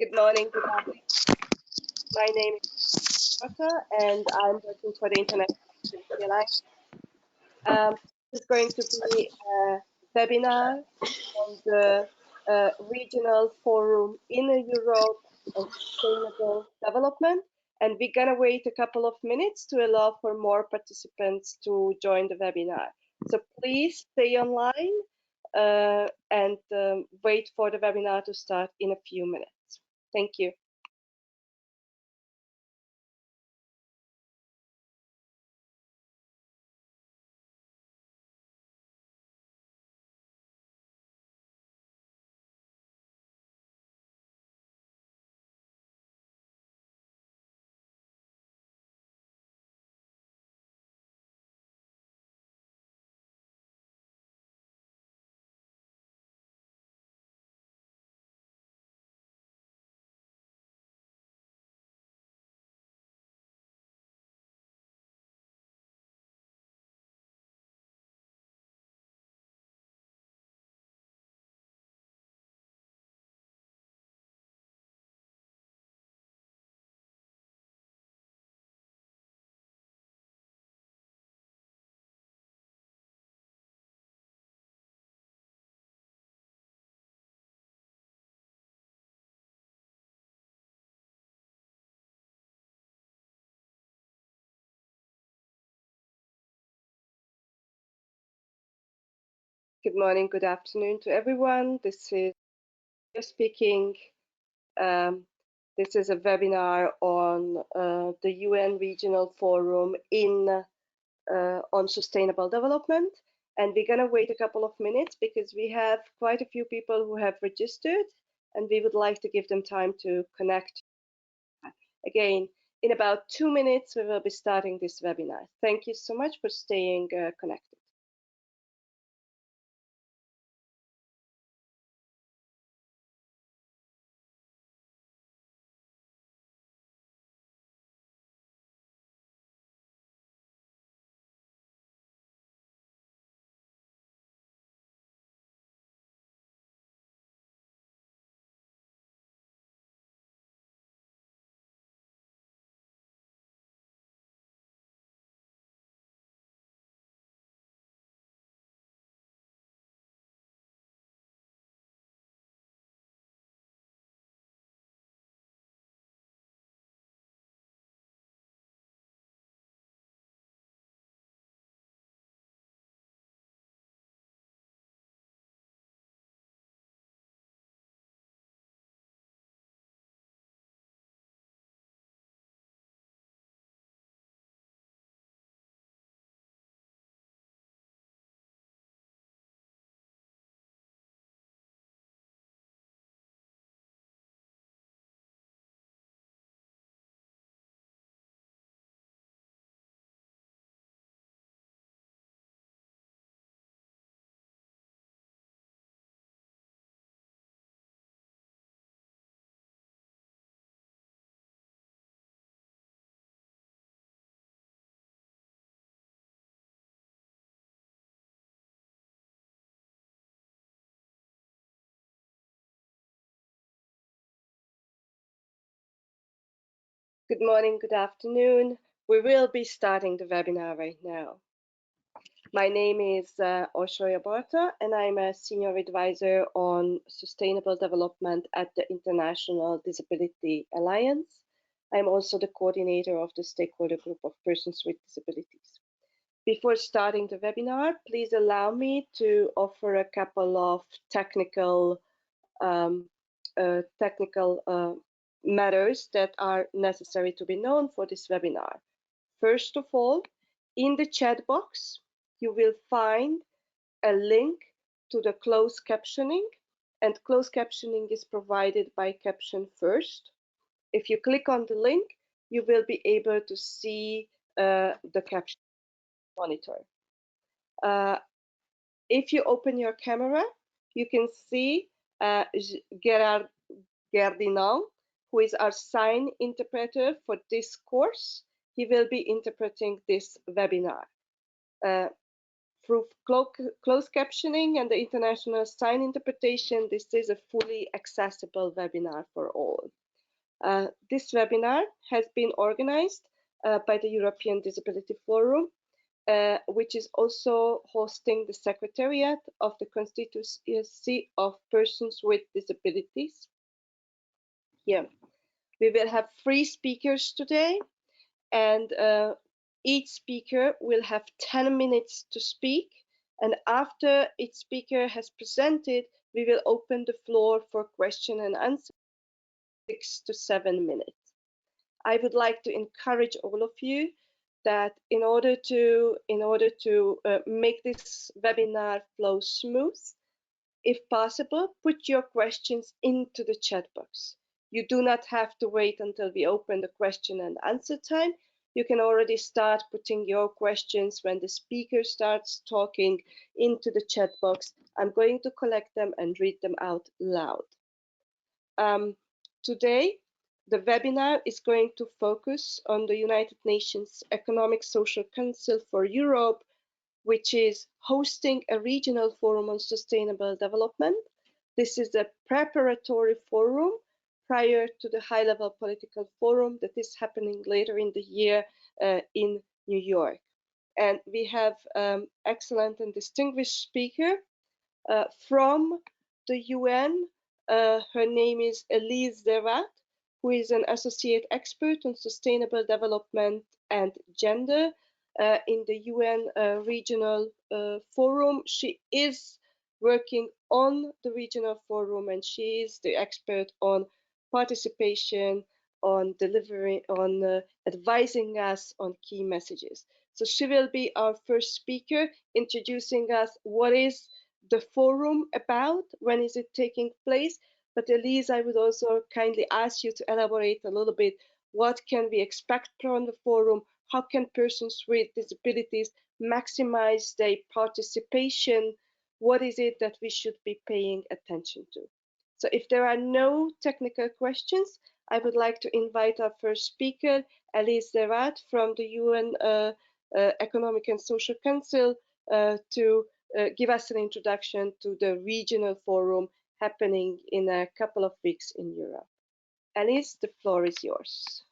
Good morning, good afternoon. My name is Bartha, and I'm working for the International Disability Alliance. This is going to be a webinar on the regional forum in Europe on sustainable development. And we're going to wait a couple of minutes to allow for more participants to join the webinar. So please stay online and wait for the webinar to start in a few minutes. Thank you. Good morning, good afternoon to everyone. This is speaking. This is a webinar on the UN Regional Forum on Sustainable Development. And we're going to wait a couple of minutes because we have quite a few people who have registered, and we would like to give them time to connect. Again, in about 2 minutes, we will be starting this webinar. Thank you so much for staying connected. Good morning, good afternoon. We will be starting the webinar right now. My name is Orsolya Bartha, and I'm a Senior Advisor on Sustainable Development at the International Disability Alliance. I'm also the coordinator of the Stakeholder Group of Persons with Disabilities. Before starting the webinar, please allow me to offer a couple of technical matters that are necessary to be known for this webinar. First of all, in the chat box, you will find a link to the closed captioning, and closed captioning is provided by Caption First. If you click on the link, you will be able to see the caption monitor. If you open your camera, you can see Gerard Gerdinand, who is our sign interpreter for this course. He will be interpreting this webinar. through closed captioning and the international sign interpretation, this is a fully accessible webinar for all. This webinar has been organized by the European Disability Forum, which is also hosting the Secretariat of the Constituency of Persons with Disabilities. Here, we will have 3 speakers today, and each speaker will have 10 minutes to speak. And after each speaker has presented, we will open the floor for question and answer, 6 to 7 minutes. I would like to encourage all of you that in order to make this webinar flow smooth, if possible, put your questions into the chat box. You do not have to wait until we open the question and answer time. You can already start putting your questions when the speaker starts talking into the chat box. I'm going to collect them and read them out loud. Today, the webinar is going to focus on the United Nations Economic Social Council for Europe, which is hosting a regional forum on sustainable development. This is a preparatory forum prior to the high-level political forum that is happening later in the year in New York. And we have excellent and distinguished speaker from the UN. Her name is Elise Devat, who is an associate expert on sustainable development and gender in the UN regional forum. She is working on the regional forum, and she is the expert on participation, on delivery, on advising us on key messages. So she will be our first speaker, introducing us what is the forum about, when is it taking place. But Elise, I would also kindly ask you to elaborate a little bit, what can we expect from the forum? How can persons with disabilities maximize their participation? What is it that we should be paying attention to? So if there are no technical questions, I would like to invite our first speaker, Elise Devat from the UN Economic and Social Council, to give us an introduction to the regional forum happening in a couple of weeks in Europe. Alice, the floor is yours.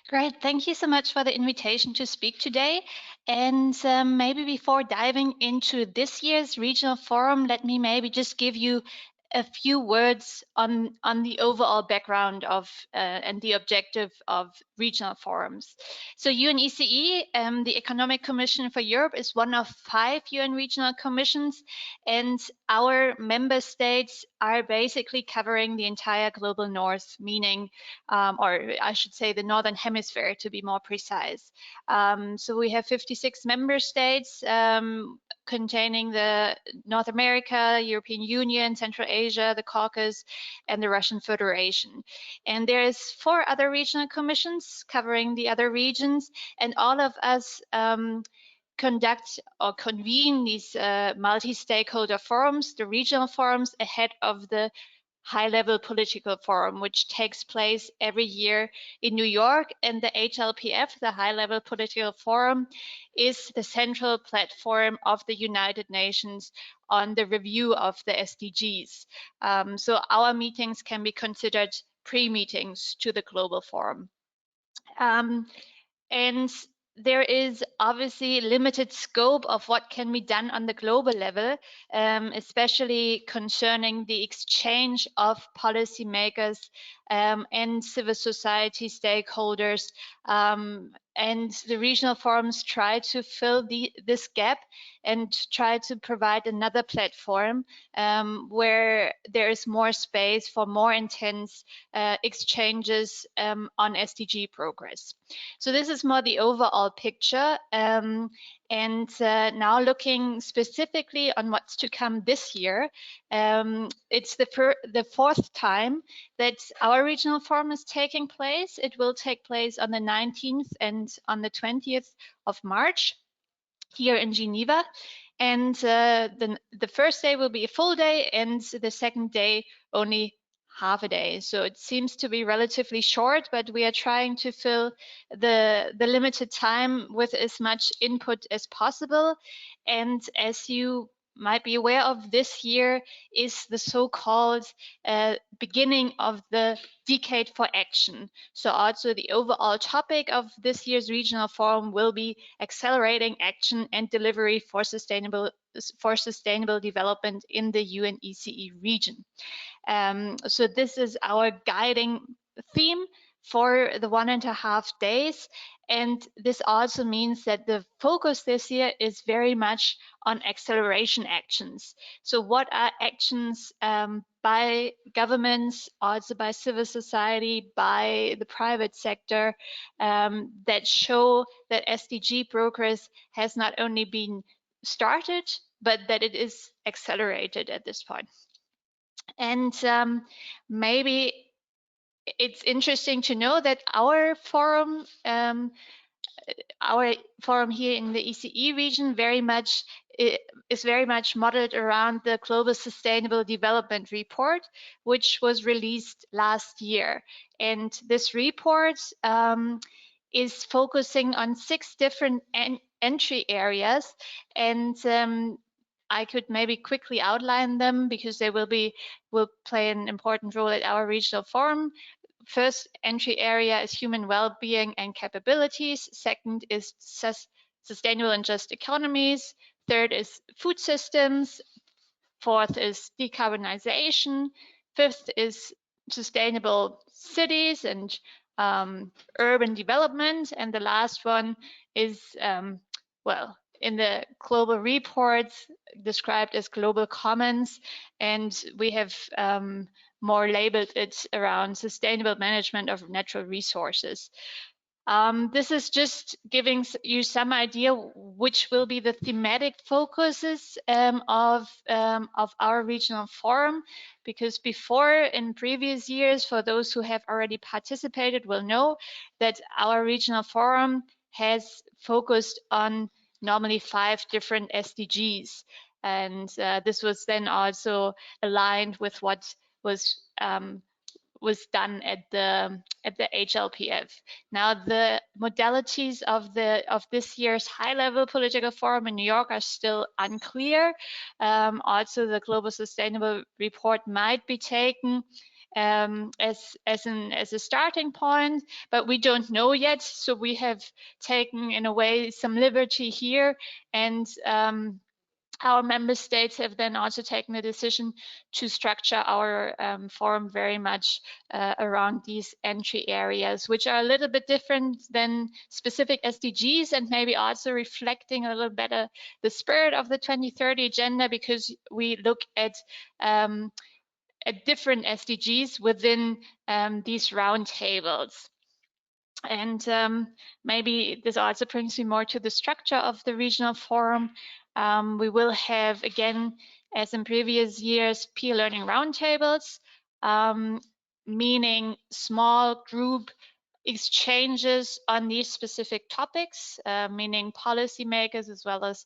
Great, thank you so much for the invitation to speak today. And maybe before diving into this year's regional forum, let me maybe just give you a few words on the overall background of and the objective of regional forums. So UNECE, the Economic Commission for Europe, is one of 5 UN regional commissions, and our member states are basically covering the entire global north, meaning, or I should say the Northern Hemisphere to be more precise. So we have 56 member states, containing the North America, European Union, Central Asia, the Caucasus, and the Russian Federation. And there's 4 other regional commissions covering the other regions, and all of us conduct or convene these multi-stakeholder forums, the regional forums, ahead of the high-level political forum, which takes place every year in New York. And the HLPF, the high-level political forum, is the central platform of the United Nations on the review of the SDGs. So our meetings can be considered pre-meetings to the global forum. And there is obviously limited scope of what can be done on the global level, especially concerning the exchange of policymakers and civil society stakeholders. And the regional forums try to fill this gap and try to provide another platform where there is more space for more intense exchanges on SDG progress. So this is more the overall picture. And now looking specifically on what's to come this year, it's the 4th time that our regional forum is taking place. It will take place on the 19th and on the 20th of March here in Geneva. And the first day will be a full day, and the second day only half a day. So it seems to be relatively short, but we are trying to fill the limited time with as much input as possible. And as you might be aware of, this year is the so-called beginning of the decade for action. So also the overall topic of this year's regional forum will be accelerating action and delivery for sustainable development in the UNECE region. So this is our guiding theme for the 1.5 days. And this also means that the focus this year is very much on acceleration actions. So what are actions by governments, also by civil society, by the private sector, that show that SDG progress has not only been started, but that it is accelerated at this point. And maybe it's interesting to know that our forum here in the ECE region is very much modeled around the Global Sustainable Development Report, which was released last year. And this report is focusing on 6 different entry areas, and I could maybe quickly outline them because they will play an important role at our regional forum. First entry area is human well-being and capabilities. Second is sustainable and just economies. Third is food systems. Fourth is decarbonization. Fifth is sustainable cities and urban development. And the last one is, well, in the global reports described as global commons. And we have more labeled it around sustainable management of natural resources. This is just giving you some idea which will be the thematic focuses of our regional forum, because before, in previous years, for those who have already participated will know that our regional forum has focused on normally 5 different SDGs. And this was then also aligned with what was done at the HLPF. Now, the modalities of this year's high-level political forum in New York are still unclear. Also, the Global Sustainable Report might be taken as a starting point, but we don't know yet. So we have taken, in a way, some liberty here, and our member states have then also taken the decision to structure our forum very much around these entry areas, which are a little bit different than specific SDGs, and maybe also reflecting a little better the spirit of the 2030 agenda, because we look at different SDGs within these roundtables. And maybe this also brings me more to the structure of the regional forum. We will have, again, as in previous years, peer learning roundtables, meaning small group exchanges on these specific topics, meaning policymakers as well as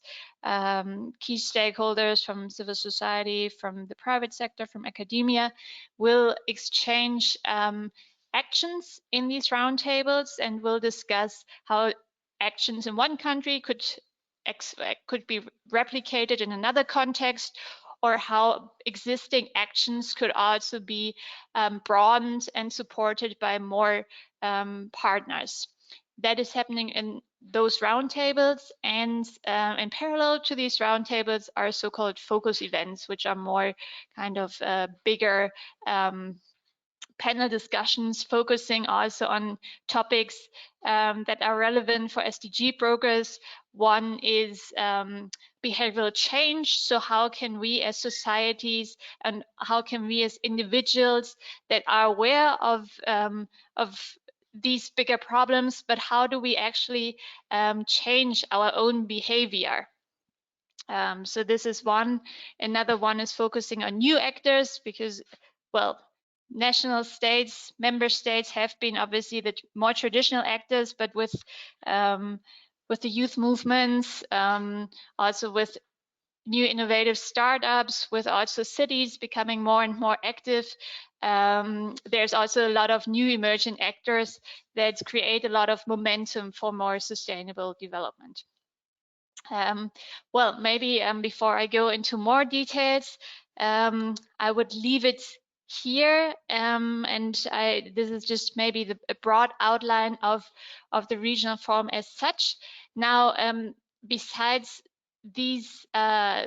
key stakeholders from civil society, from the private sector, from academia, will exchange actions in these roundtables, and will discuss how actions in one country could be replicated in another context, or how existing actions could also be broadened and supported by more partners. That is happening in those roundtables, and in parallel to these roundtables are so-called focus events, which are more kind of bigger panel discussions, focusing also on topics that are relevant for SDG progress. One is behavioral change. So how can we as societies, and how can we as individuals that are aware of these bigger problems, but how do we actually change our own behavior? So this is one. Another one is focusing on new actors, because, well, national states, member states have been obviously the more traditional actors, but with the youth movements, also with new innovative startups, with also cities becoming more and more active. There's also a lot of new emerging actors that create a lot of momentum for more sustainable development. Well, maybe before I go into more details, I would leave it here, and this is just maybe a broad outline of the regional forum as such. Now, besides these, the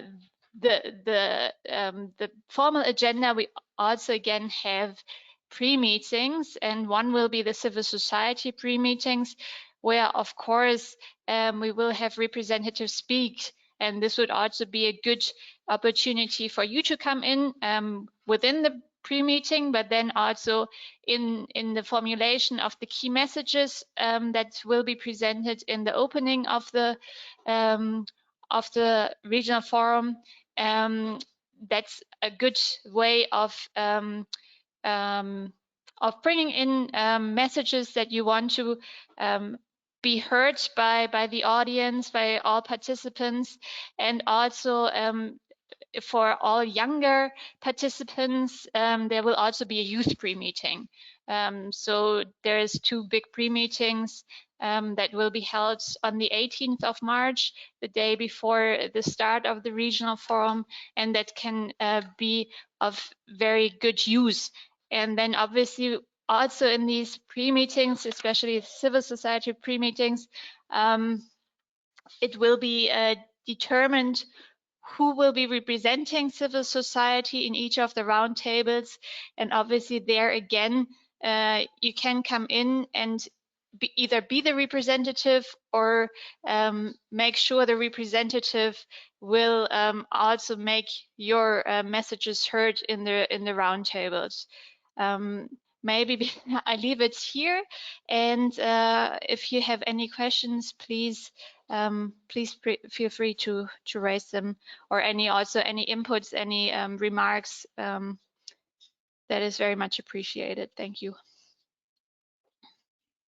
formal agenda, we also again have pre-meetings, and one will be the civil society pre-meetings, where of course we will have representatives speak, and this would also be a good opportunity for you to come in within the pre-meeting, but then also in the formulation of the key messages that will be presented in the opening of the regional forum. That's a good way of bringing in messages that you want to be heard by the audience, by all participants, and also for all younger participants, there will also be a youth pre-meeting. So there's 2 big pre-meetings that will be held on the 18th of March, the day before the start of the regional forum, and that can be of very good use. And then obviously also in these pre-meetings, especially civil society pre-meetings, it will be determined who will be representing civil society in each of the roundtables. And obviously there again, you can come in and either be the representative or make sure the representative will also make your messages heard in the roundtables. Maybe I leave it here, and if you have any questions, please feel free to raise them, or any inputs, any remarks. That is very much appreciated. Thank you.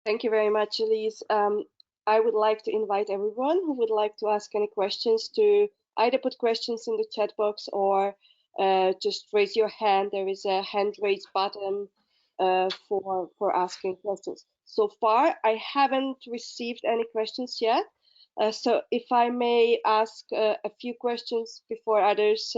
Thank you very much, Elise. I would like to invite everyone who would like to ask any questions to either put questions in the chat box or just raise your hand. There is a hand raise button for asking questions. So far, I haven't received any questions yet. So if I may ask a few questions before others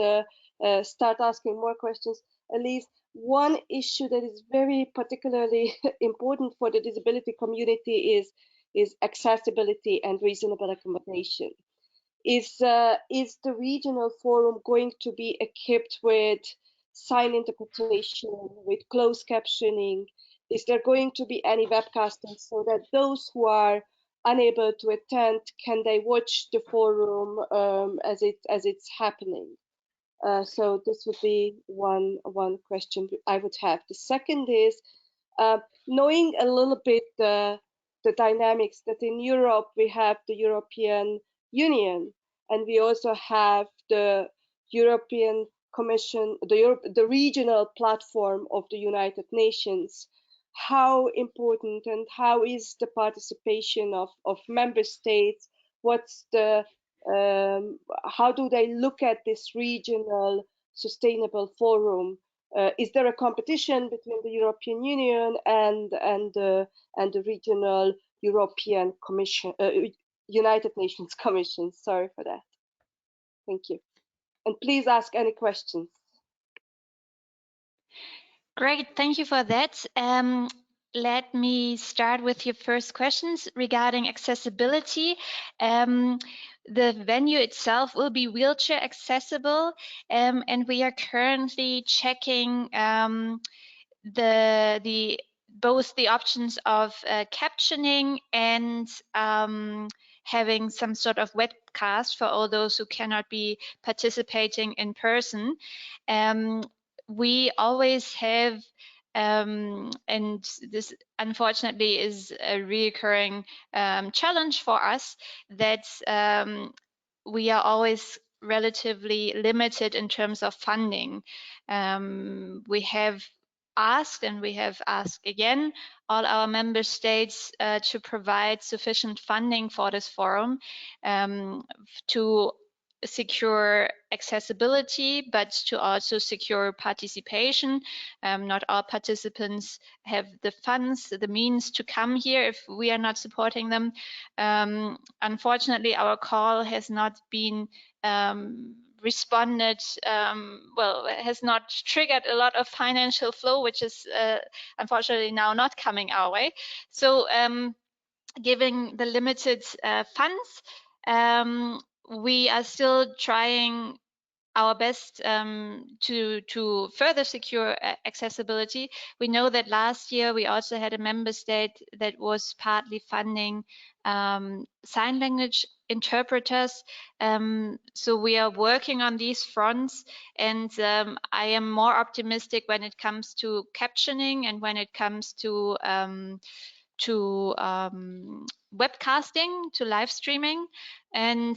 start asking more questions. Elise, one issue that is very particularly important for the disability community is accessibility and reasonable accommodation. Is the regional forum going to be equipped with sign interpretation, with closed captioning? Is there going to be any webcasting so that those who are unable to attend, can they watch the forum as it's happening? So this would be one question I would have. The second is knowing a little bit the dynamics that in Europe we have the European Union, and we also have the European Commission, the regional platform of the United Nations. How important and how is the participation of member states? What's the how do they look at this regional sustainable forum? Is there a competition between the European Union and the regional European Commission, United Nations Commission? Sorry for that. Thank you. And please ask any questions. Great, thank you for that. Let me start with your first questions regarding accessibility. The venue itself will be wheelchair accessible, and we are currently checking both the options of captioning and having some sort of webcast for all those who cannot be participating in person. We always have, and this unfortunately is a recurring challenge for us, that we are always relatively limited in terms of funding. We have asked, and we have asked again, all our member states to provide sufficient funding for this forum to secure accessibility, but to also secure participation. Not all participants have the funds, the means to come here if we are not supporting them. Unfortunately, our call has not been responded, well, has not triggered a lot of financial flow, which is unfortunately now not coming our way. So given the limited funds, we are still trying our best to further secure accessibility. We know that last year we also had a member state that was partly funding sign language interpreters. So we are working on these fronts, and I am more optimistic when it comes to captioning and when it comes to webcasting, to live streaming, and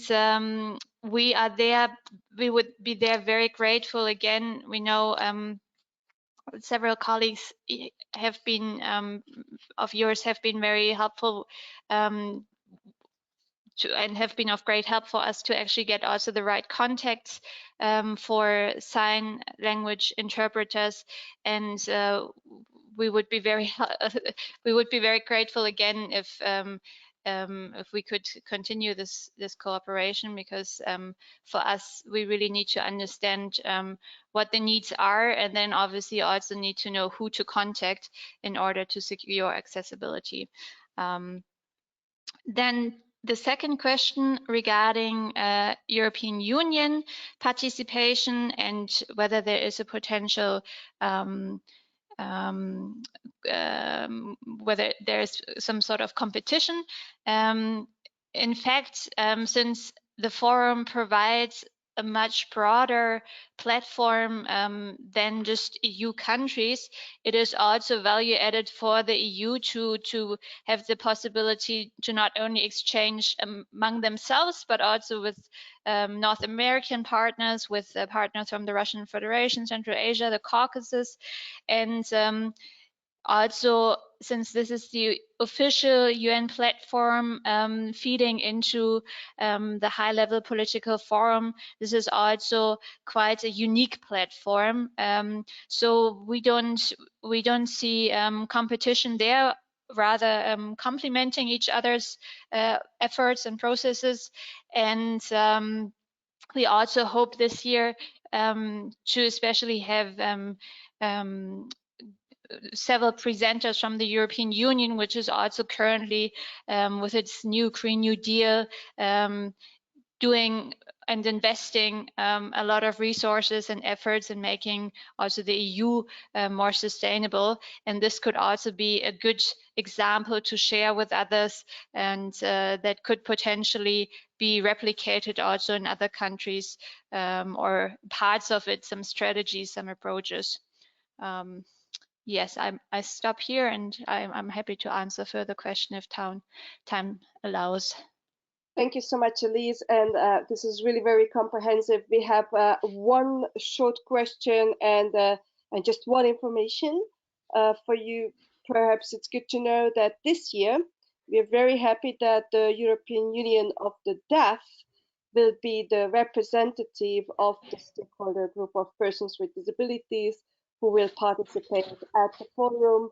we are there. We would be there very grateful. Again, we know several colleagues have been of yours have been very helpful and have been of great help for us to actually get also the right contacts for sign language interpreters, and we would be very we would be very grateful again if we could continue this cooperation, because for us we really need to understand what the needs are, and then obviously also need to know who to contact in order to secure accessibility. Then the second question regarding European Union participation and whether there is a potential whether there's some sort of competition. In fact, since the forum provides a much broader platform than just EU countries, it is also value added for the EU to have the possibility to not only exchange among themselves, but also with North American partners, with partners from the Russian Federation, Central Asia, the Caucasus, and also, since this is the official UN platform feeding into the high-level political forum, this is also quite a unique platform. So we don't see competition there, rather complementing each other's efforts and processes. And we also hope this year to especially have several presenters from the European Union, which is also currently with its new Green New Deal doing and investing a lot of resources and efforts in making also the EU more sustainable. And this could also be a good example to share with others, and that could potentially be replicated also in other countries, or parts of it, some strategies, some approaches. Yes, I stop here, and I'm happy to answer further question if time allows. Thank you so much, Elise. And this is really very comprehensive. We have one short question and just one information for you. Perhaps it's good to know that this year we are very happy that the European Union of the Deaf will be the representative of the Stakeholder Group of Persons with Disabilities who will participate at the forum,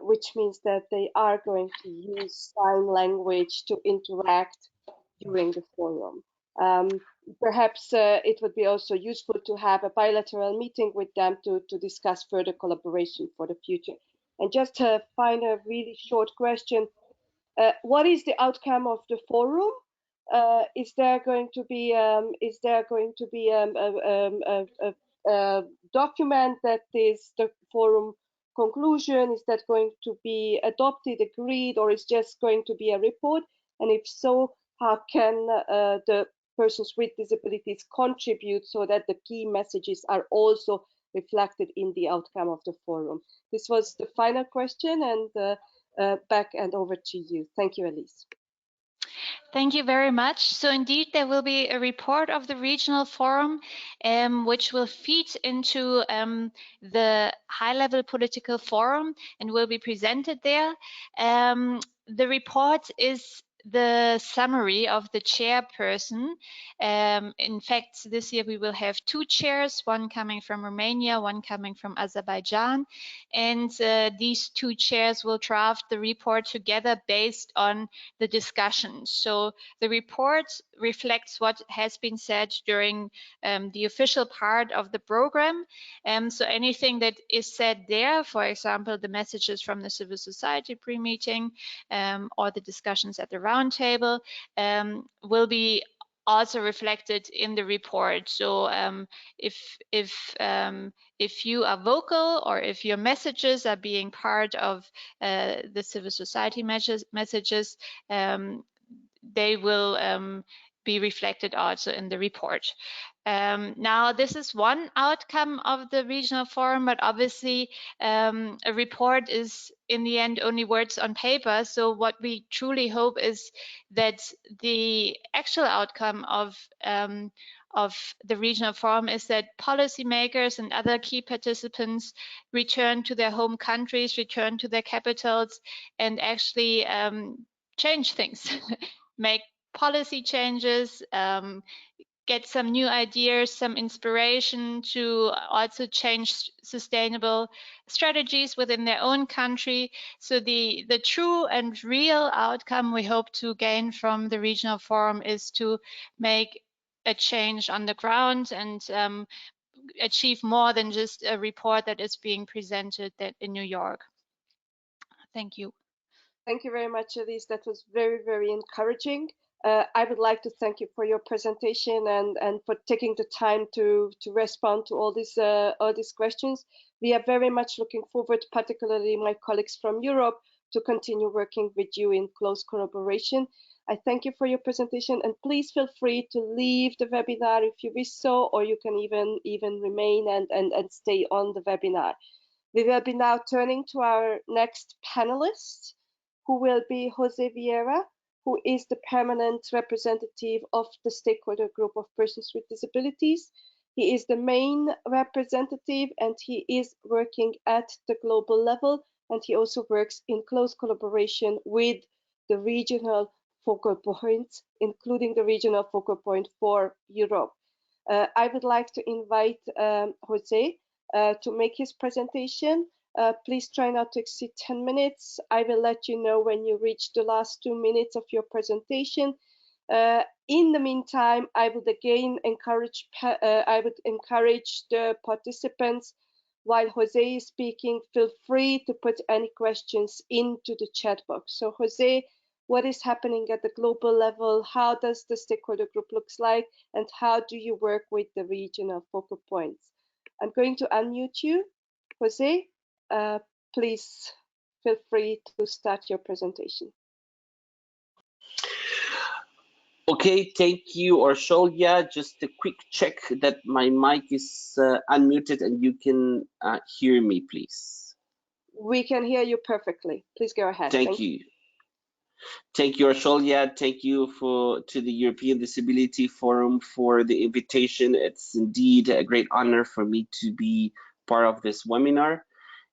which means that they are going to use sign language to interact during the forum. Perhaps it would be also useful to have a bilateral meeting with them to discuss further collaboration for the future. And just to find a really short question, what is the outcome of the forum? Is there going to be a document that is the forum conclusion? Is that going to be adopted, agreed, or is just going to be a report? And if so, how can the persons with disabilities contribute so that the key messages are also reflected in the outcome of the forum? This was the final question, and back and over to you. Thank you, Elise. Thank you very much. So indeed, there will be a report of the regional forum, which will feed into the high-level political forum and will be presented there. The report is the summary of the chairperson. In fact, this year we will have two chairs, one coming from Romania, one coming from Azerbaijan. And these two chairs will draft the report together based on the discussion. So the report reflects what has been said during the official part of the program. So anything that is said there, for example, the messages from the civil society pre-meeting, or the discussions at the roundtable, will be also reflected in the report. So if you are vocal, or if your messages are being part of the civil society messages, they will be reflected also in the report. Now, this is one outcome of the regional forum, but obviously a report is in the end only words on paper. So what we truly hope is that the actual outcome of the regional forum is that policymakers and other key participants return to their home countries, return to their capitals, and actually change things, make policy changes, get some new ideas, some inspiration to also change sustainable strategies within their own country. So the true and real outcome we hope to gain from the regional forum is to make a change on the ground and achieve more than just a report that is being presented in New York. Thank you. Thank you very much, Elise. That was very, very encouraging. I would like to thank you for your presentation and for taking the time to respond to all these questions. We are very much looking forward, particularly my colleagues from Europe, to continue working with you in close collaboration. I thank you for your presentation, and please feel free to leave the webinar if you wish so, or you can even remain and stay on the webinar. We will be now turning to our next panelist, who will be Jose Vieira, who is the permanent representative of the Stakeholder Group of Persons with Disabilities. He is the main representative, and he is working at the global level, and he also works in close collaboration with the regional focal points, including the regional focal point for Europe. I would like to invite Jose to make his presentation. Please try not to exceed 10 minutes. I will let you know when you reach the last 2 minutes of your presentation. In the meantime, I would again encourage the participants, while Jose is speaking, feel free to put any questions into the chat box. So Jose, what is happening at the global level? How does the stakeholder group looks like? And how do you work with the regional focal points? I'm going to unmute you. Jose, please feel free to start your presentation. Okay, thank you, Orsolya. Just a quick check that my mic is unmuted and you can hear me, please. We can hear you perfectly. Please go ahead. Thank you. Thank you, Orsolya. Thank you to the European Disability Forum for the invitation. It's indeed a great honor for me to be part of this webinar.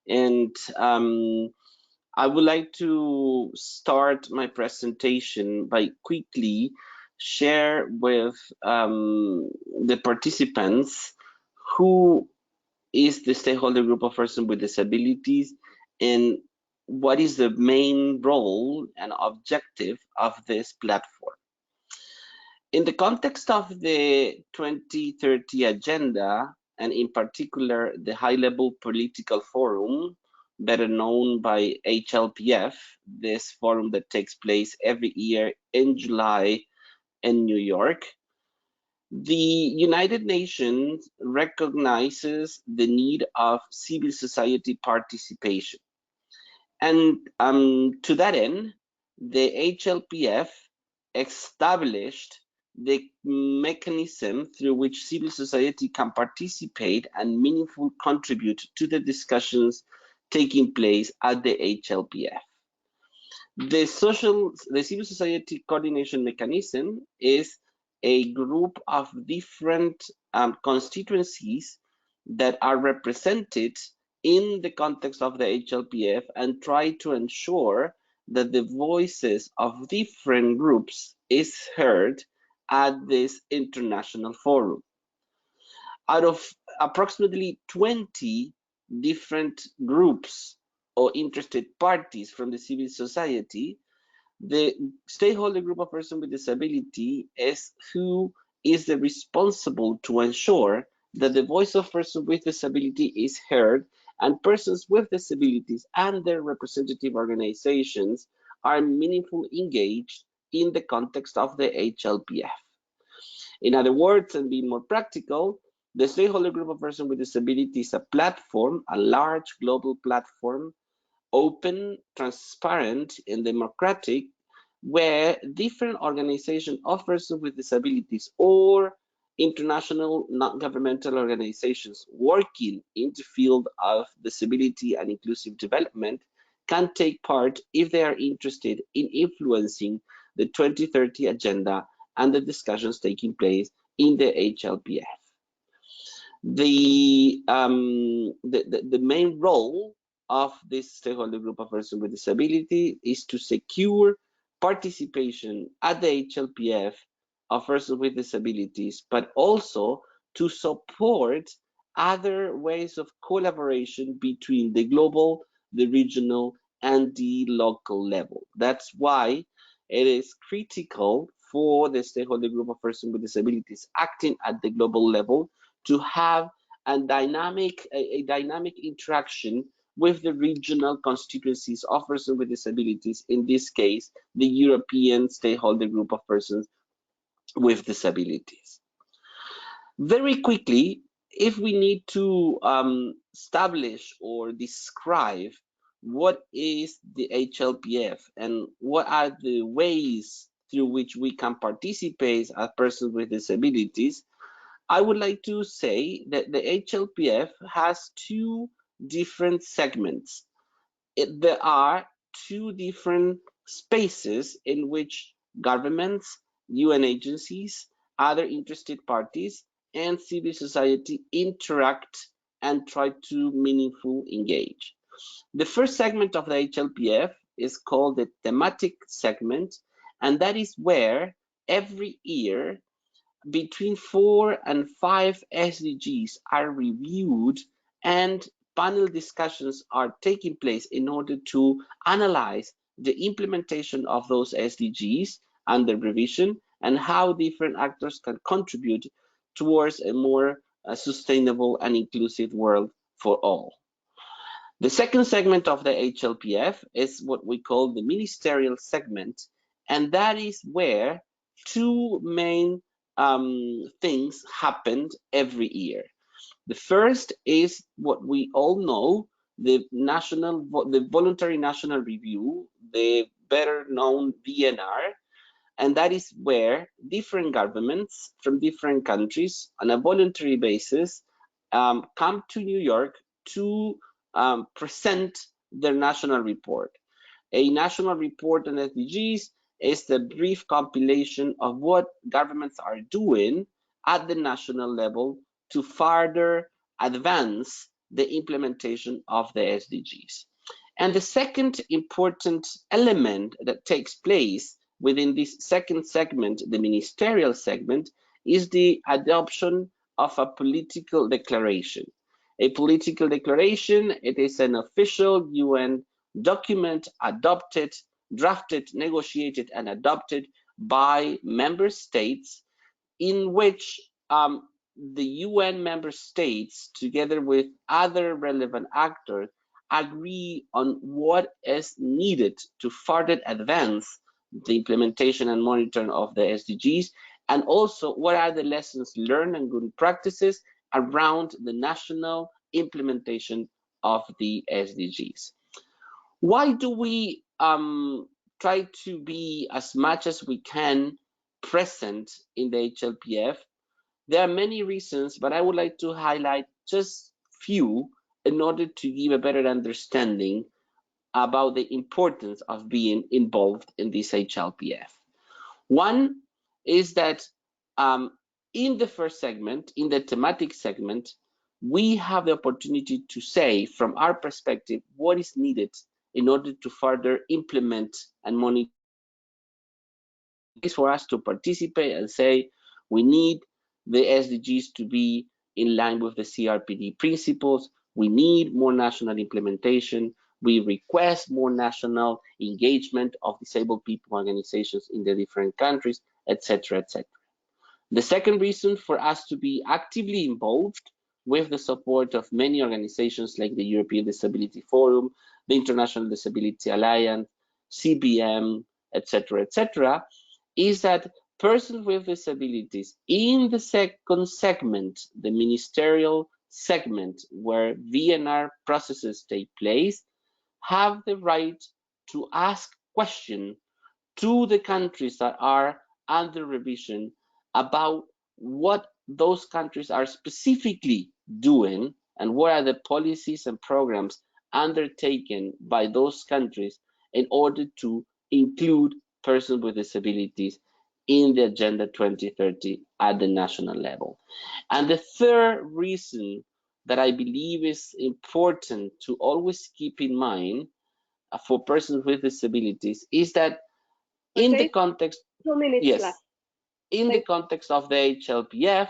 And I would like to start my presentation by quickly share with the participants who is the Stakeholder Group of Persons with Disabilities and what is the main role and objective of this platform. In the context of the 2030 agenda, and in particular the high-level political forum, better known by HLPF, this forum that takes place every year in July in New York, the United Nations recognizes the need of civil society participation. And to that end, the HLPF established the mechanism through which civil society can participate and meaningfully contribute to the discussions taking place at the HLPF. The civil society coordination mechanism is a group of different constituencies that are represented in the context of the HLPF and try to ensure that the voices of different groups is heard at this international forum. Out of approximately 20 different groups or interested parties from the civil society, the Stakeholder Group of Persons with Disability is who is the responsible to ensure that the voice of persons with disability is heard, and persons with disabilities and their representative organizations are meaningfully engaged in the context of the HLPF. In other words, and being more practical, the Stakeholder Group of Persons with Disability is a platform, a large global platform, open, transparent, and democratic, where different organizations of persons with disabilities or international non-governmental organizations working in the field of disability and inclusive development can take part if they are interested in influencing the 2030 agenda and the discussions taking place in the HLPF. The main role of this stakeholder group of persons with disability is to secure participation at the HLPF of persons with disabilities, but also to support other ways of collaboration between the global, the regional, and the local level. That's why it is critical for the stakeholder group of persons with disabilities acting at the global level to have a dynamic interaction with the regional constituencies of persons with disabilities, in this case, the European Stakeholder Group of Persons with Disabilities. Very quickly, if we need to establish or describe what is the HLPF and what are the ways through which we can participate as persons with disabilities, I would like to say that the HLPF has two different segments. There are two different spaces in which governments, UN agencies, other interested parties, and civil society interact and try to meaningfully engage. The first segment of the HLPF is called the thematic segment, and that is where every year between 4 and 5 SDGs are reviewed and panel discussions are taking place in order to analyze the implementation of those SDGs under revision and how different actors can contribute towards a more sustainable and inclusive world for all. The second segment of the HLPF is what we call the ministerial segment, and that is where two main things happened every year. The first is what we all know, the voluntary national review, the better known VNR, and that is where different governments from different countries on a voluntary basis come to New York to present their national report. A national report on SDGs is the brief compilation of what governments are doing at the national level to further advance the implementation of the SDGs. And the second important element that takes place within this second segment, the ministerial segment, is the adoption of a political declaration. A political declaration, it is an official UN document adopted, drafted, negotiated, and adopted by member states, in which the UN member states, together with other relevant actors, agree on what is needed to further advance the implementation and monitoring of the SDGs, and also what are the lessons learned and good practices around the national implementation of the SDGs. Why do we try to be as much as we can present in the HLPF? There are many reasons, but I would like to highlight just few in order to give a better understanding about the importance of being involved in this HLPF. One is that in the first segment, in the thematic segment, we have the opportunity to say from our perspective what is needed in order to further implement and monitor. It's for us to participate and say we need the SDGs to be in line with the CRPD principles. We need more national implementation. We request more national engagement of disabled people organizations in the different countries, etc., etc. The second reason for us to be actively involved with the support of many organizations like the European Disability Forum, the International Disability Alliance, CBM, etc., etc., is that persons with disabilities in the second segment, the ministerial segment where VNR processes take place, have the right to ask questions to the countries that are under revision about what those countries are specifically doing and what are the policies and programs undertaken by those countries in order to include persons with disabilities in the Agenda 2030 at the national level. And the third reason that I believe is important to always keep in mind for persons with disabilities is that in the context, 2 minutes yes, left. in the context of the HLPF,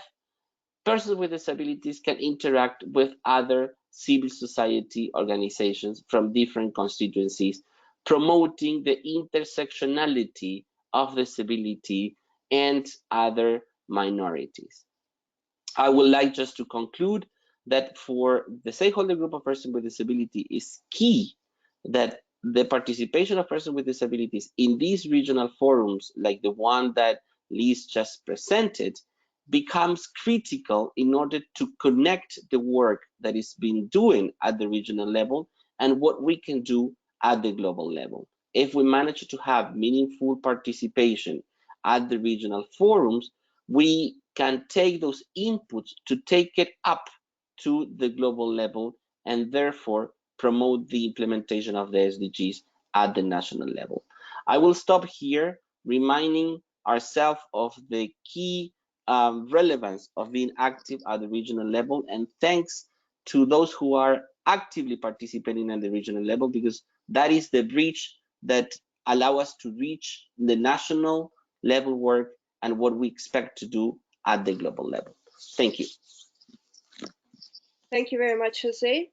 persons with disabilities can interact with other civil society organizations from different constituencies, promoting the intersectionality of disability and other minorities. I would like just to conclude that for the stakeholder group of persons with disability is key that the participation of persons with disabilities in these regional forums, like the one that Liz just presented, becomes critical in order to connect the work that is being doing at the regional level and what we can do at the global level. If we manage to have meaningful participation at the regional forums, we can take those inputs to take it up to the global level and therefore promote the implementation of the SDGs at the national level. I will stop here, reminding ourselves of the key relevance of being active at the regional level, and thanks to those who are actively participating at the regional level, because that is the bridge that allow us to reach the national level work and what we expect to do at the global level. Thank you. Thank you very much, Jose.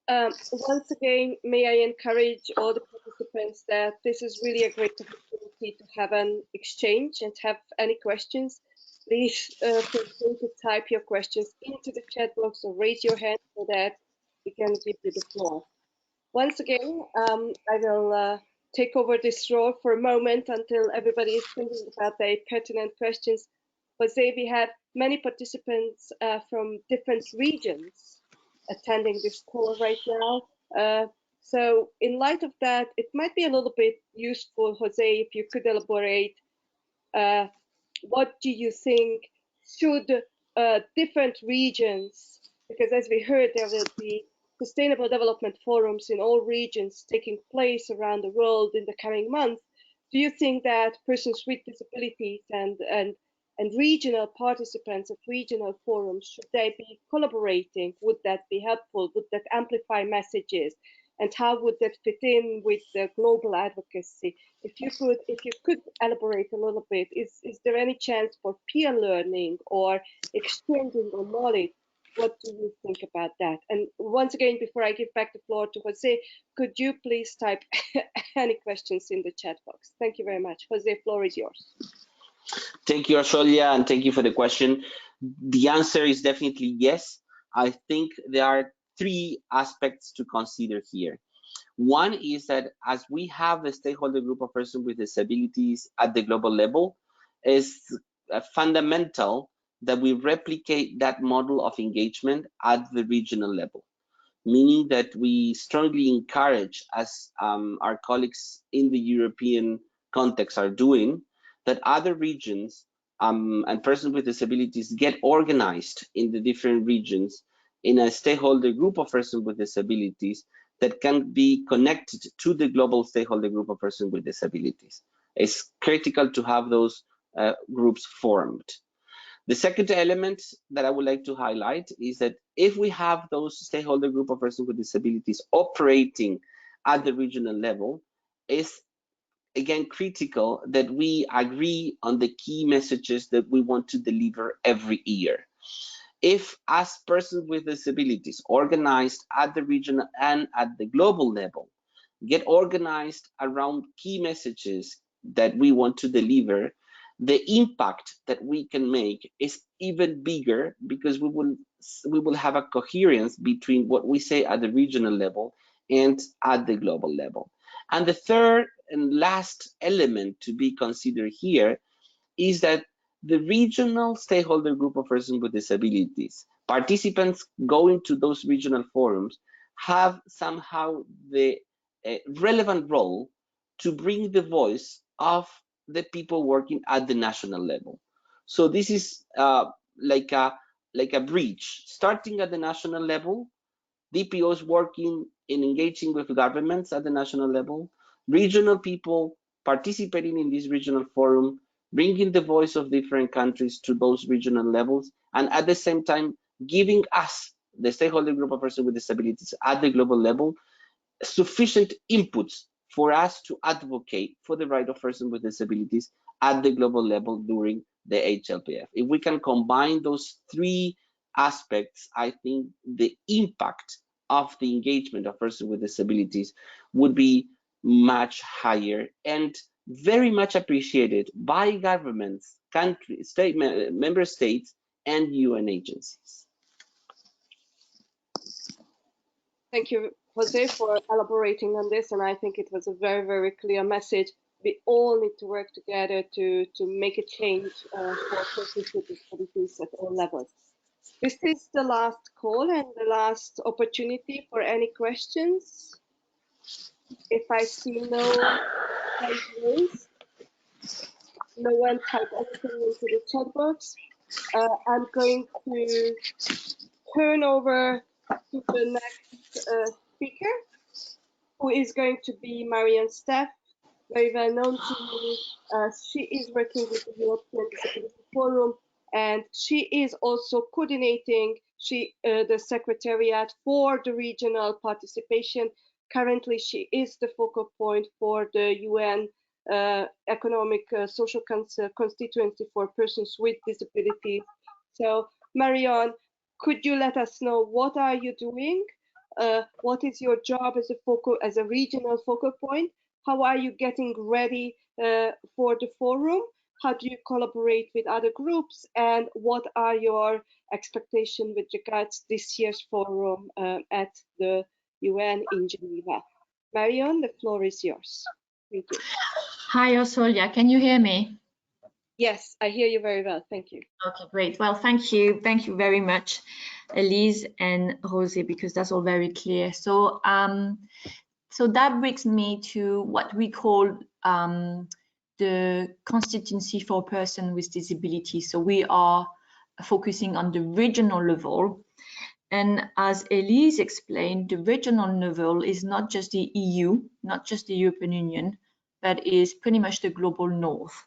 Once again, may I encourage all the participants that this is really a great opportunity to have an exchange and have any questions. Please feel free to type your questions into the chat box or raise your hand so that we can give you the floor. Once again, I will take over this role for a moment until everybody is thinking about their pertinent questions. Jose, we have many participants from different regions attending this call right now. So in light of that, it might be a little bit useful, Jose, if you could elaborate, what do you think should different regions, because as we heard, there will be sustainable development forums in all regions taking place around the world in the coming months. Do you think that persons with disabilities and regional participants of regional forums, should they be collaborating? Would that be helpful? Would that amplify messages? And how would that fit in with the global advocacy? If you could elaborate a little bit, is there any chance for peer learning or exchanging of knowledge? What do you think about that? And once again, before I give back the floor to Jose, could you please type any questions in the chat box? Thank you very much. Jose, floor is yours. Thank you, Orsolya, and thank you for the question. The answer is definitely yes. I think there are three aspects to consider here. One is that as we have the stakeholder group of persons with disabilities at the global level, it's fundamental that we replicate that model of engagement at the regional level, meaning that we strongly encourage, as our colleagues in the European context are doing, that other regions and persons with disabilities get organized in the different regions in a stakeholder group of persons with disabilities that can be connected to the global stakeholder group of persons with disabilities. It's critical to have those groups formed. The second element that I would like to highlight is that if we have those stakeholder group of persons with disabilities operating at the regional level, is again critical that we agree on the key messages that we want to deliver every year. If, as persons with disabilities, organized at the regional and at the global level, get organized around key messages that we want to deliver, the impact that we can make is even bigger, because we will have a coherence between what we say at the regional level and at the global level. And the third and last element to be considered here is that the regional stakeholder group of persons with disabilities, participants going to those regional forums, have somehow the relevant role to bring the voice of the people working at the national level. So this is like a bridge, starting at the national level, DPOs working in engaging with governments at the national level, regional people participating in this regional forum, bringing the voice of different countries to those regional levels, and at the same time giving us, the stakeholder group of persons with disabilities at the global level, sufficient inputs for us to advocate for the right of persons with disabilities at the global level during the HLPF. If we can combine those three aspects, I think the impact of the engagement of persons with disabilities would be much higher and very much appreciated by governments, countries, member states, and UN agencies. Thank you, Jose, for elaborating on this. And I think it was a very, very clear message. We all need to work together to make a change for persons with disabilities at all levels. This is the last call and the last opportunity for any questions. If I see no hands, no one type anything into the chat box, I'm going to turn over to the next speaker, who is going to be Marian Step, very well known to you. She is working with the European Disability Forum, and she is also coordinating the Secretariat for the regional participation. Currently, she is the focal point for the UN Economic Social Constituency for Persons with Disabilities. So, Marian, could you let us know what are you doing? What is your job as a regional focal point? How are you getting ready for the forum? How do you collaborate with other groups? And what are your expectations with regards to this year's forum at the UN in Geneva? Marian, the floor is yours. Thank you. Hi, Orsolya. Can you hear me? Yes, I hear you very well. Thank you. Okay, great. Well, thank you. Thank you very much, Elise and Jose, because that's all very clear. So, so that brings me to what we call the Constituency for Persons with Disabilities. So we are focusing on the regional level. And as Elise explained, the regional level is not just the EU, not just the European Union, but is pretty much the global north.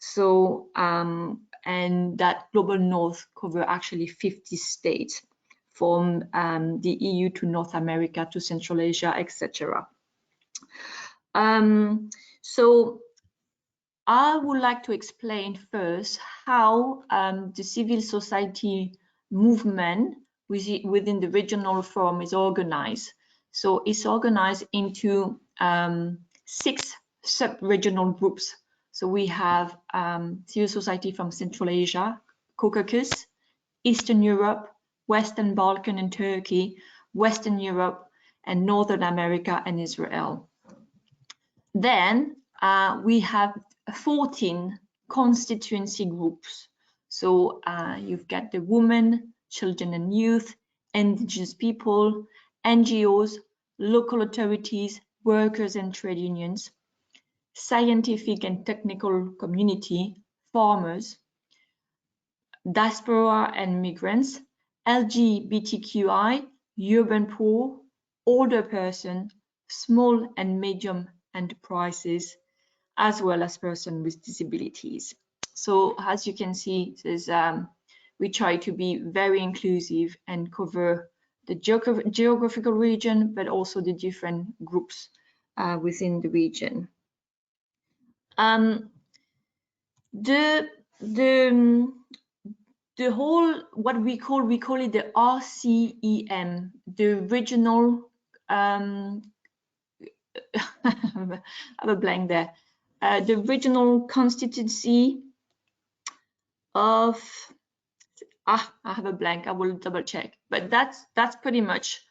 So, and that global north cover actually 50 states, from the EU to North America to Central Asia, etc. So I would like to explain first how the civil society movement within the regional forum is organized. So it's organized into 6 sub-regional groups. So we have civil society from Central Asia, Caucasus, Eastern Europe, Western Balkan and Turkey, Western Europe, and Northern America and Israel. Then we have 14 constituency groups. So you've got the women, children and youth, indigenous people, NGOs, local authorities, workers and trade unions, scientific and technical community, farmers, diaspora and migrants, LGBTQI, urban poor, older person, small and medium enterprises, as well as persons with disabilities. So as you can see, we try to be very inclusive and cover the geographical region, but also the different groups within the region. The whole, what we call it the RCEN, the regional I have a blank there. The regional constituency of I have a blank. I will double check, but that's pretty much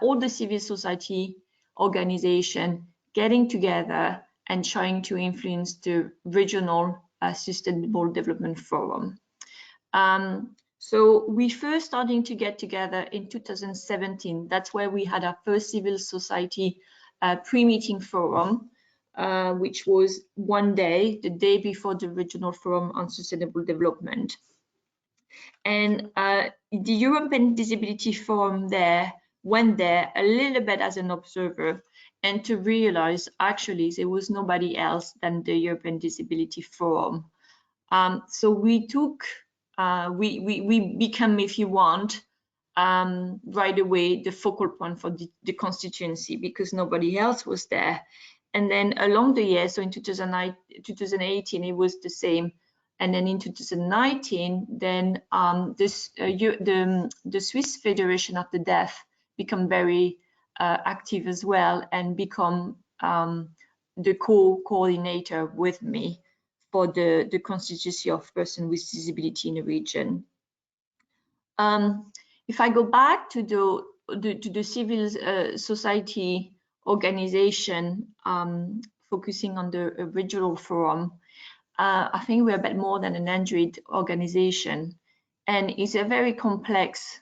all the civil society organization getting together and trying to influence the regional sustainable development forum. So we first starting to get together in 2017. That's where we had our first civil society pre-meeting forum, which was one day, the day before the regional forum on sustainable development. And the European Disability Forum went there a little bit as an observer, and to realize actually there was nobody else than the European Disability Forum. So we took, we became, if you want, right away the focal point for the constituency, because nobody else was there. And then along the year, so in 2018, it was the same. And then in 2019, then the Swiss Federation of the Deaf become very active as well, and become the co-coordinator with me for the Constituency of Persons with Disability in the region. If I go back to the civil society organization, focusing on the regional forum, I think we're a bit more than an 100 organization, and it's a very complex,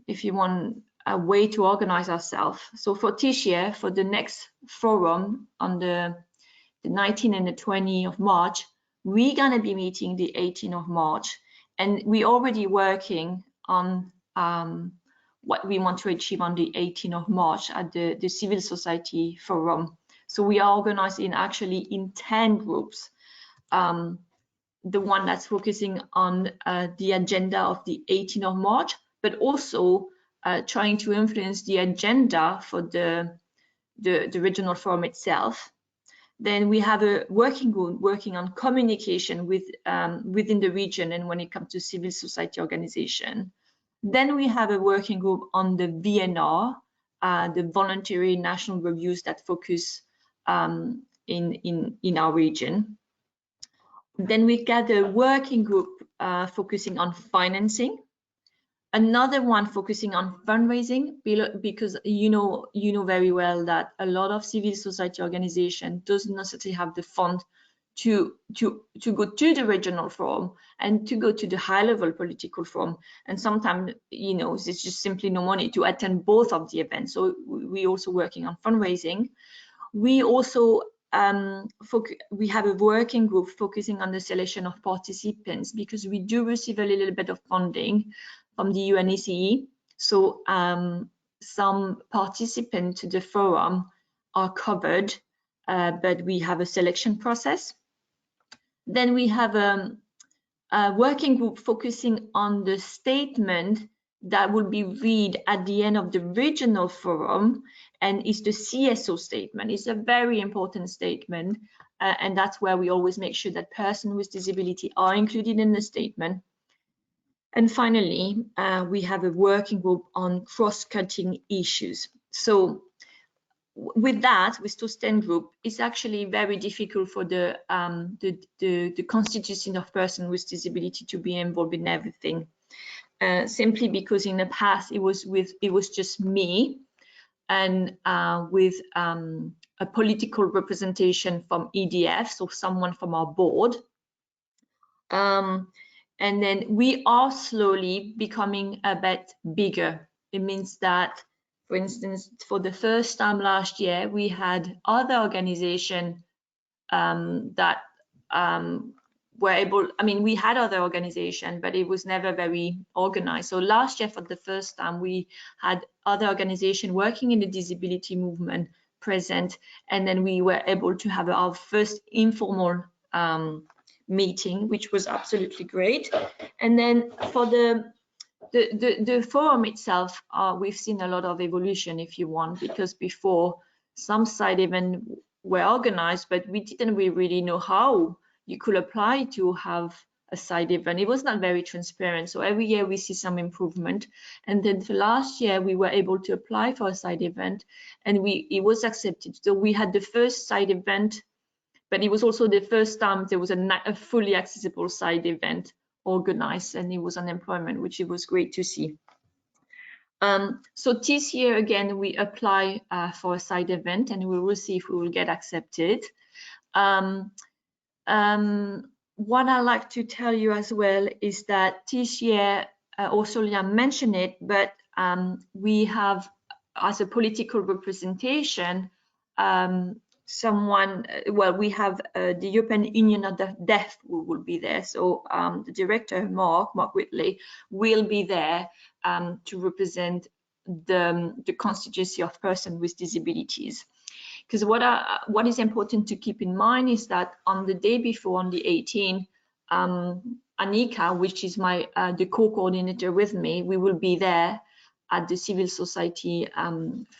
if you want, a way to organize ourselves. So for this year, for the next forum on the 19th and the 20th of March, we're gonna be meeting the 18th of March, and we're already working on what we want to achieve on the 18th of March at the Civil Society Forum. So we are organizing actually in 10 groups. The one that's focusing on the agenda of the 18th of March, but also trying to influence the agenda for the regional forum itself. Then we have a working group working on communication within the region and when it comes to civil society organization. Then we have a working group on the VNR, the voluntary national reviews that focus in our region. Then we got a working group focusing on financing. Another one focusing on fundraising, because you know very well that a lot of civil society organization doesn't necessarily have the fund to go to the regional forum and to go to the high level political forum, and sometimes there's just simply no money to attend both of the events. So we also working on fundraising. We also we have a working group focusing on the selection of participants, because we do receive a little bit of funding from the UNECE. So some participants to the forum are covered, but we have a selection process. Then we have a working group focusing on the statement that will be read at the end of the regional forum, and is the CSO statement. It's a very important statement, and that's where we always make sure that persons with disability are included in the statement. And finally, we have a working group on cross-cutting issues. So with that, with those 10 groups, it's actually very difficult for the Constituency of Persons with Disability to be involved in everything, simply because in the past it was just me, and with a political representation from EDF, so someone from our board. And then we are slowly becoming a bit bigger. It means that, for instance, for the first time last year, we had other organizations that were able, we had other organizations, but it was never very organized. So last year, for the first time, we had other organizations working in the disability movement present, and then we were able to have our first informal meeting, which was absolutely great. And then for the the forum itself, we've seen a lot of evolution, if you want, because before some side events were organized, but we didn't really know how you could apply to have a side event. It was not very transparent. So every year we see some improvement. And then for last year, we were able to apply for a side event, and it was accepted. So we had the first side event, but it was also the first time there was a fully accessible side event organized, and it was unemployment, which it was great to see. So this year again we apply for a side event, and we will see if we will get accepted. What I like to tell you as well is that this year, Orsolya mentioned it, but we have, as a political representation, we have the European Union of the Deaf who will be there. So the director, Mark Whitley, will be there to represent the Constituency of Persons with Disabilities. Because what is important to keep in mind is that on the day before, on the 18th, Anika, which is the co-coordinator with me, we will be there at the Civil Society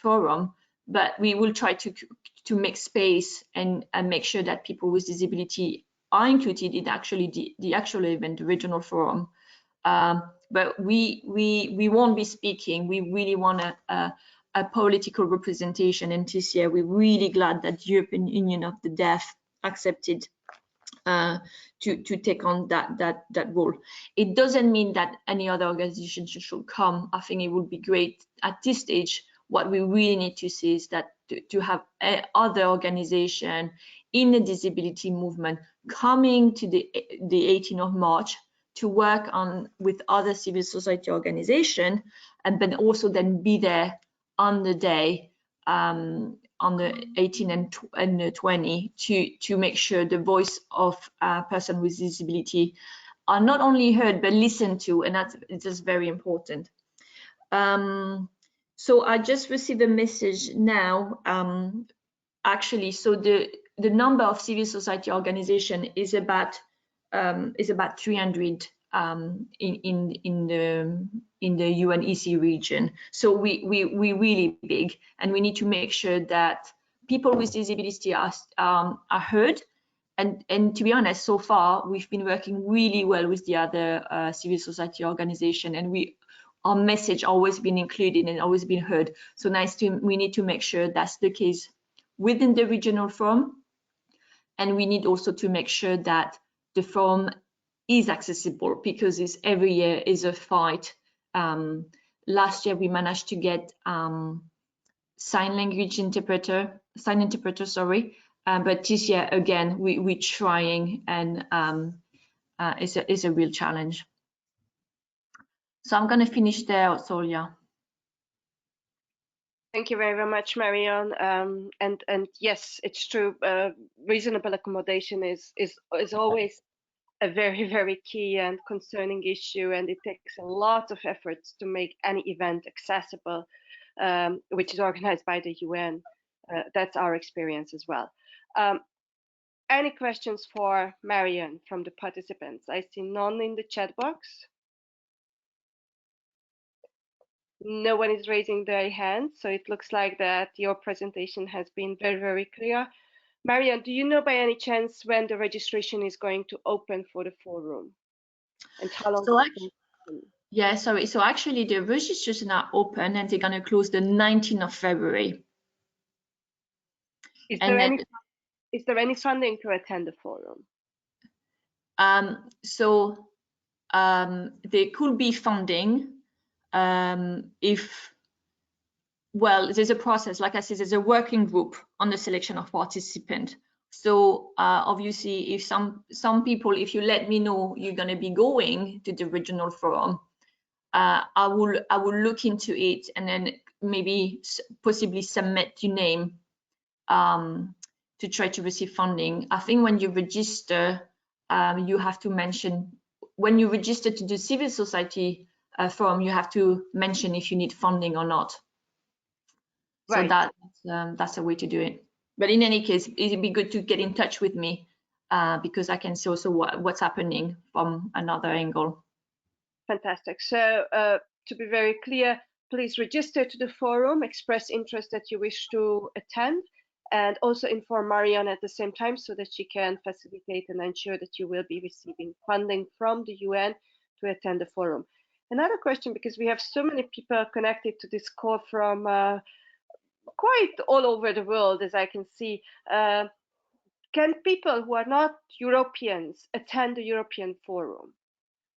Forum, but we will try to make space and make sure that people with disability are included in actually the actual event, the regional forum. But we won't be speaking. We really want a political representation, and this year we're really glad that the European Union of the Deaf accepted to take on that role. It doesn't mean that any other organization should come. I think it would be great at this stage. What we really need to see is that to have other organization in the disability movement coming to the 18th of March to work on with other civil society organization, and then also then be there on the day on the 18th and the 20th to make sure the voice of a person with disability are not only heard but listened to, and that's just very important. So I just received a message now. Actually, so the number of civil society organization is about 300 in the UNEC region. So we really big, and we need to make sure that people with disability are heard. And to be honest, so far we've been working really well with the other civil society organization, and our message always been included and always been heard. So we need to make sure that's the case within the regional forum, and we need also to make sure that the forum is accessible, because every year is a fight. Last year we managed to get sign interpreter, but this year again we're trying, and it's a real challenge. So I'm going to finish there, Orsolya. Thank you very much, Marian. And yes, it's true. Reasonable accommodation is always a very, very key and concerning issue, and it takes a lot of efforts to make any event accessible, which is organized by the UN. That's our experience as well. Any questions for Marian from the participants? I see none in the chat box. No one is raising their hand, so it looks like that your presentation has been very, very clear. Marian, do you know by any chance when the registration is going to open for the forum? And how long? So actually the registration are open, and they're going to close the 19th of February. Is there any funding to attend the forum? There could be funding there's a process. Like I said, there's a working group on the selection of participants. So obviously, if some people, if you let me know you're going to be going to the regional forum, I will look into it, and then maybe possibly submit your name to try to receive funding. I think when you register, you have to mention, when you register to the civil society forum, you have to mention if you need funding or not. Right. So that's a way to do it. But in any case, it'd be good to get in touch with me because I can see also what's happening from another angle. Fantastic. So to be very clear, please register to the forum, express interest that you wish to attend, and also inform Marian at the same time so that she can facilitate and ensure that you will be receiving funding from the UN to attend the forum. Another question, because we have so many people connected to this call from quite all over the world, as I can see. Can people who are not Europeans attend the European Forum?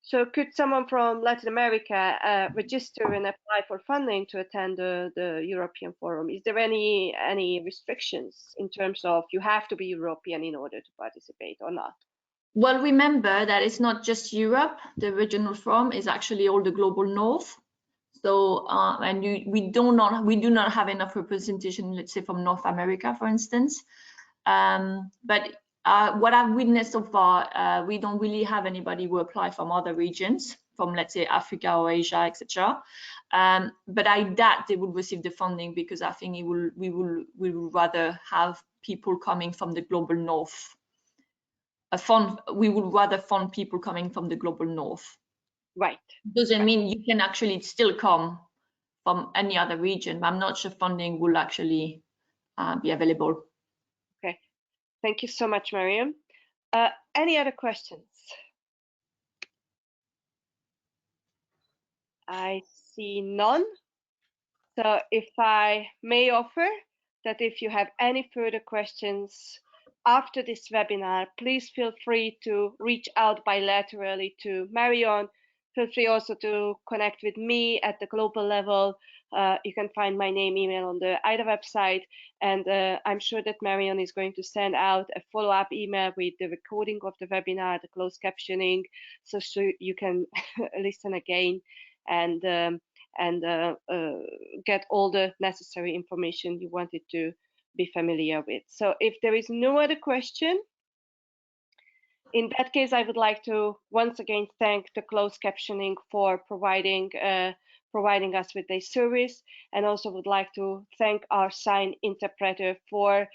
So could someone from Latin America register and apply for funding to attend the European Forum? Is there any restrictions in terms of you have to be European in order to participate or not? Well, remember that it's not just Europe. The regional forum is actually all the global north. So, and we do not have enough representation, let's say, from North America, for instance. But what I've witnessed so far, we don't really have anybody who apply from other regions, from, let's say, Africa or Asia, etc. But I doubt they would receive the funding, because I think we would rather have people coming from the global north. We would rather fund people coming from the global north. Right. Doesn't mean you can actually still come from any other region, but I'm not sure funding will actually be available. Okay, thank you so much, Marian. Any other questions? I see none. So if I may offer that if you have any further questions after this webinar, please feel free to reach out bilaterally to Marian. Feel free also to connect with me at the global level. You can find my name, email on the IDA website, and I'm sure that Marian is going to send out a follow-up email with the recording of the webinar, the closed captioning, so you can listen again and get all the necessary information you wanted to be familiar with. So if there is no other question, in that case, I would like to once again thank the closed captioning for providing us with a service, and also would like to thank our sign interpreter for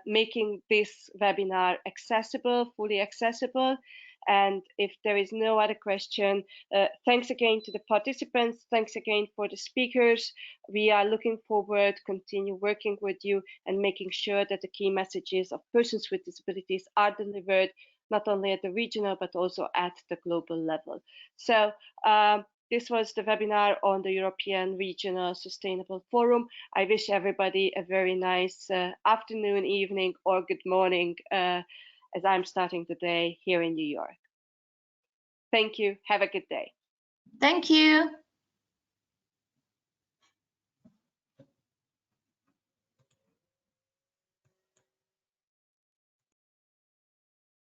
making this webinar accessible, fully accessible. And if there is no other question, thanks again to the participants, thanks again for the speakers. We are looking forward to continue working with you and making sure that the key messages of persons with disabilities are delivered, not only at the regional, but also at the global level. So this was the webinar on the European Regional Sustainable Forum. I wish everybody a very nice afternoon, evening, or good morning as I'm starting the day here in New York. Thank you. Have a good day. Thank you.